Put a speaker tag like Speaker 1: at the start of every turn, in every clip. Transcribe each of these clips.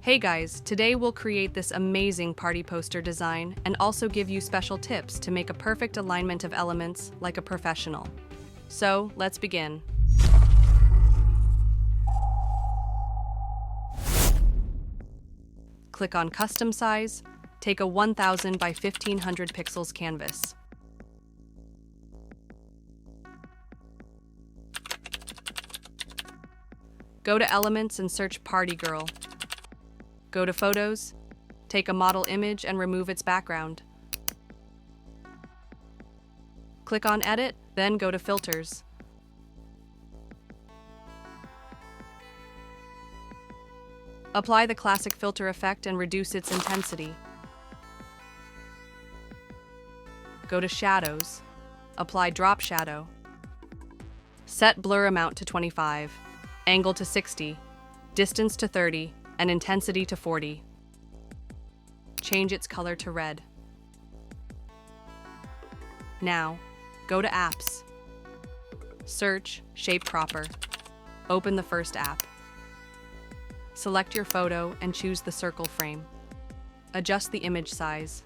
Speaker 1: Hey guys, today we'll create this amazing party poster design and also give you special tips to make a perfect alignment of elements like a professional. So, let's begin. Click on Custom Size, take a 1000 by 1500 pixels canvas. Go to Elements and search Party Girl. Go to Photos, take a model image and remove its background. Click on Edit, then go to Filters. Apply the classic filter effect and reduce its intensity. Go to Shadows. Apply Drop Shadow. Set blur amount to 25, angle to 60, distance to 30, and intensity to 40. Change its color to red. Now, go to Apps. Search Shape Cropper. Open the first app. Select your photo and choose the circle frame. Adjust the image size.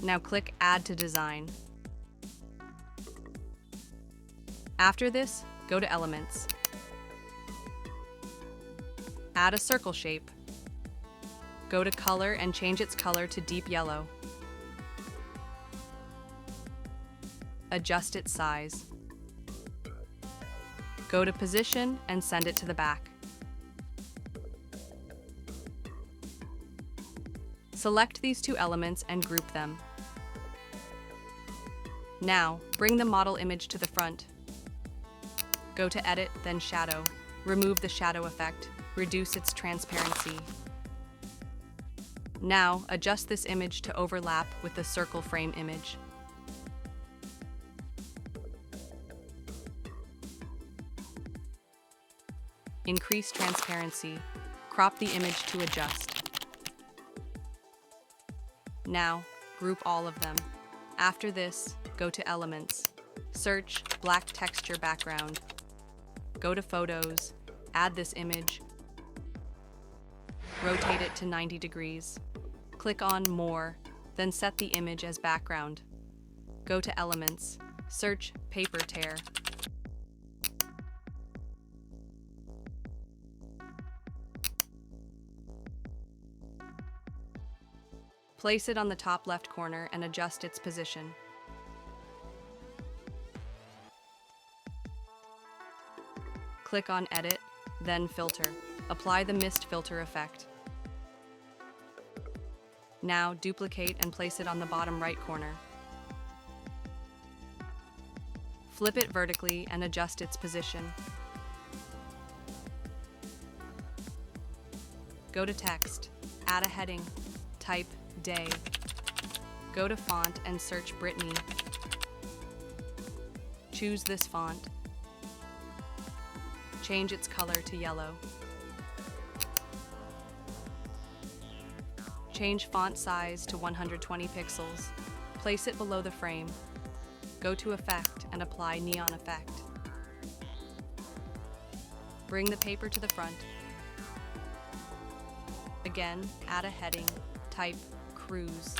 Speaker 1: Now click Add to Design. After this, go to Elements. Add a circle shape. Go to Color and change its color to deep yellow. Adjust its size. Go to Position and send it to the back. Select these two elements and group them. Now, bring the model image to the front. Go to Edit, then Shadow. Remove the shadow effect. Reduce its transparency. Now, adjust this image to overlap with the circle frame image. Increase transparency. Crop the image to adjust. Now, group all of them. After this, go to Elements. Search Black Texture Background. Go to Photos. Add this image. Rotate it to 90 degrees. Click on More, then set the image as background. Go to Elements. Search Paper Tear. Place it on the top left corner and adjust its position. Click on Edit, then Filter. Apply the mist filter effect. Now duplicate and place it on the bottom right corner. Flip it vertically and adjust its position. Go to Text, add a heading, type Day. Go to Font and search Brittany. Choose this font. Change its color to yellow. Change font size to 120 pixels. Place it below the frame. Go to Effect and apply Neon Effect. Bring the paper to the front. Again, add a heading, type Cruise.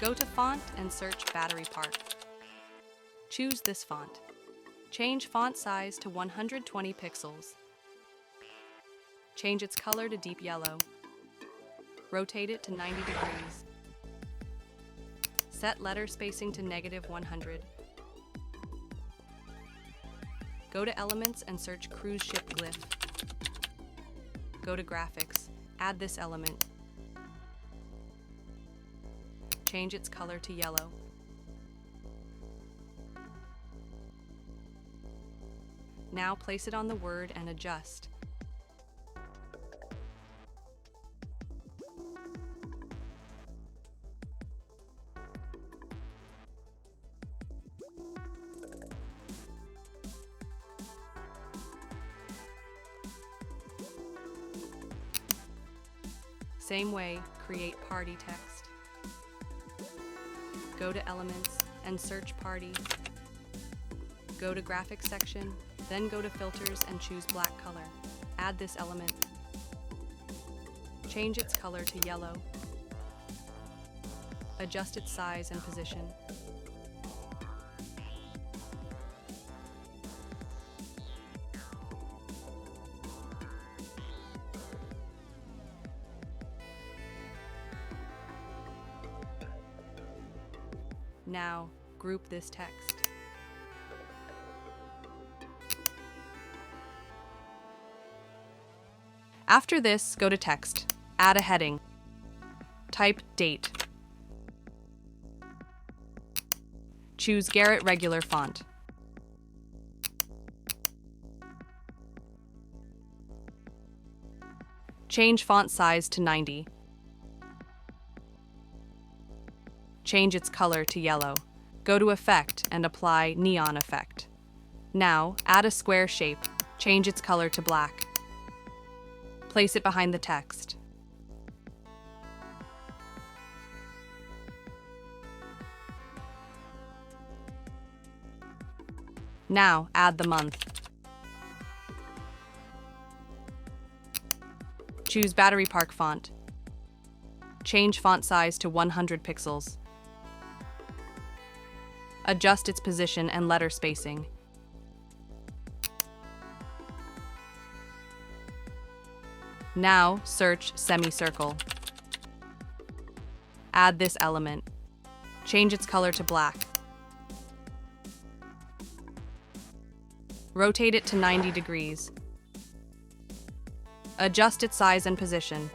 Speaker 1: Go to Font and search Battery Park. Choose this font. Change font size to 120 pixels. Change its color to deep yellow. Rotate it to 90 degrees. Set letter spacing to -100. Go to Elements and search Cruise Ship Glyph. Go to Graphics. Add this element. Change its color to yellow. Now place it on the word and adjust. Same way, create party text. Go to Elements and search Party. Go to Graphics section, then go to Filters and choose Black Color. Add this element. Change its color to yellow. Adjust its size and position. Now, group this text. After this, go to Text. Add a heading. Type Date. Choose Garrett Regular Font. Change font size to 90. Change its color to yellow. Go to Effect and apply Neon Effect. Now, add a square shape. Change its color to black. Place it behind the text. Now, add the month. Choose Battery Park font. Change font size to 100 pixels. Adjust its position and letter spacing. Now, search semicircle. Add this element. Change its color to black. Rotate it to 90 degrees. Adjust its size and position.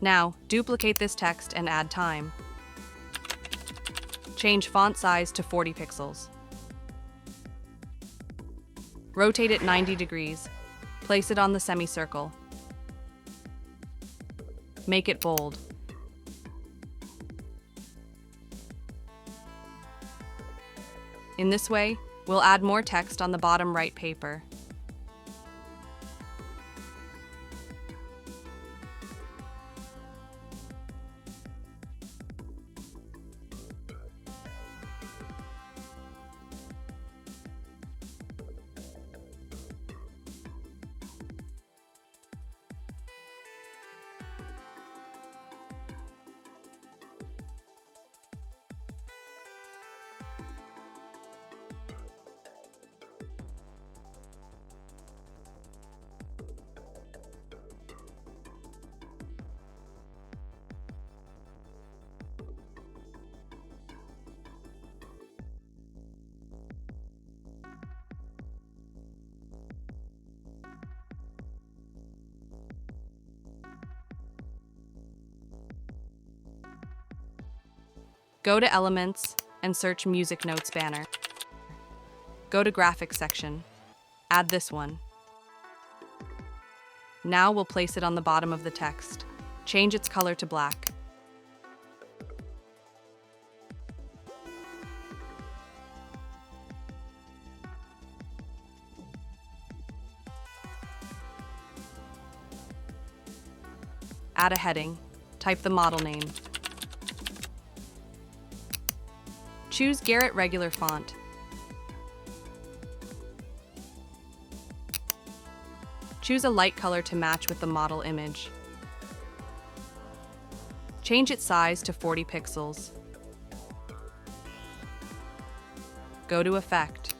Speaker 1: Now, duplicate this text and add time. Change font size to 40 pixels. Rotate it 90 degrees. Place it on the semicircle. Make it bold. In this way, we'll add more text on the bottom right paper. Go to Elements and search Music Notes banner. Go to Graphics section. Add this one. Now we'll place it on the bottom of the text. Change its color to black. Add a heading. Type the model name. Choose Garrett Regular Font. Choose a light color to match with the model image. Change its size to 40 pixels. Go to Effect.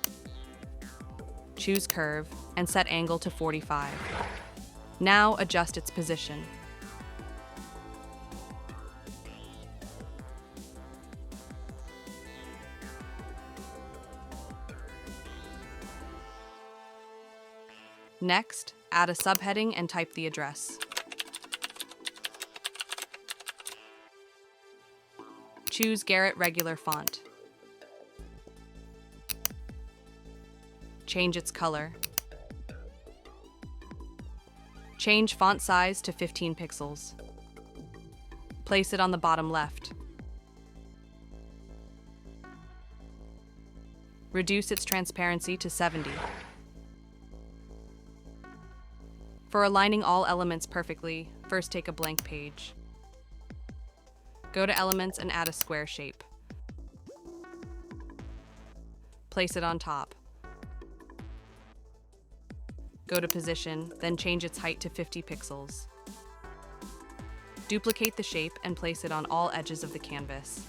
Speaker 1: Choose Curve and set angle to 45. Now adjust its position. Next, add a subheading and type the address. Choose Garrett Regular Font. Change its color. Change font size to 15 pixels. Place it on the bottom left. Reduce its transparency to 70. For aligning all elements perfectly, first take a blank page. Go to Elements and add a square shape. place it on top. Go to Position, then change its height to 50 pixels. Duplicate the shape and place it on all edges of the canvas.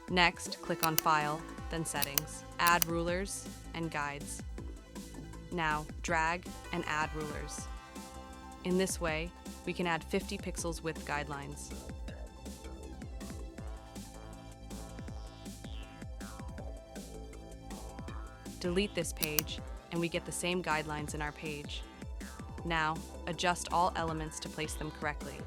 Speaker 1: Next, click on File, then Settings. Add rulers and guides. Now, drag and add rulers. In this way, we can add 50 pixels width guidelines. Delete this page, and we get the same guidelines in our page. Now, adjust all elements to place them correctly.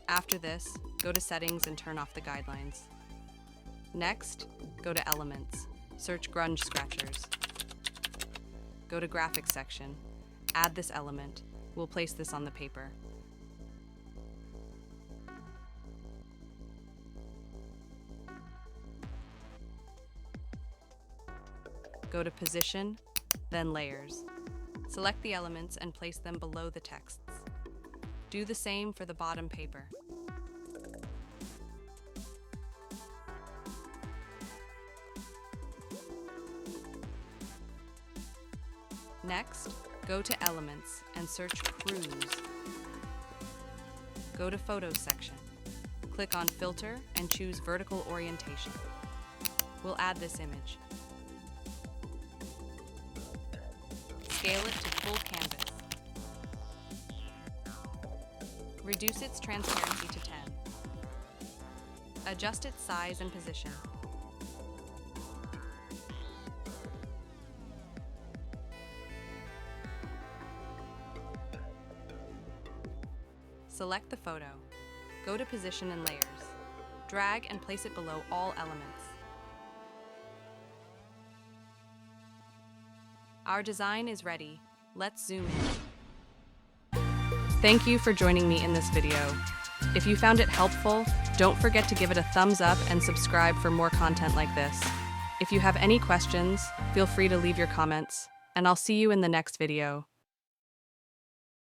Speaker 1: After this, go to Settings and turn off the guidelines. Next, go to Elements. Search Grunge Scratchers. Go to Graphics section. Add this element. We'll place this on the paper. Go to Position, then Layers. Select the elements and place them below the texts. Do the same for the bottom paper. Next, go to Elements and search Cruise. Go to Photos section. Click on Filter and choose Vertical Orientation. We'll add this image. Scale it to full canvas. Reduce its transparency to 10. Adjust its size and position. Select the photo. Go to Position and Layers. Drag and place it below all elements. Our design is ready. Let's zoom in. Thank you for joining me in this video. If you found it helpful, don't forget to give it a thumbs up and subscribe for more content like this. If you have any questions, feel free to leave your comments, and I'll see you in the next video.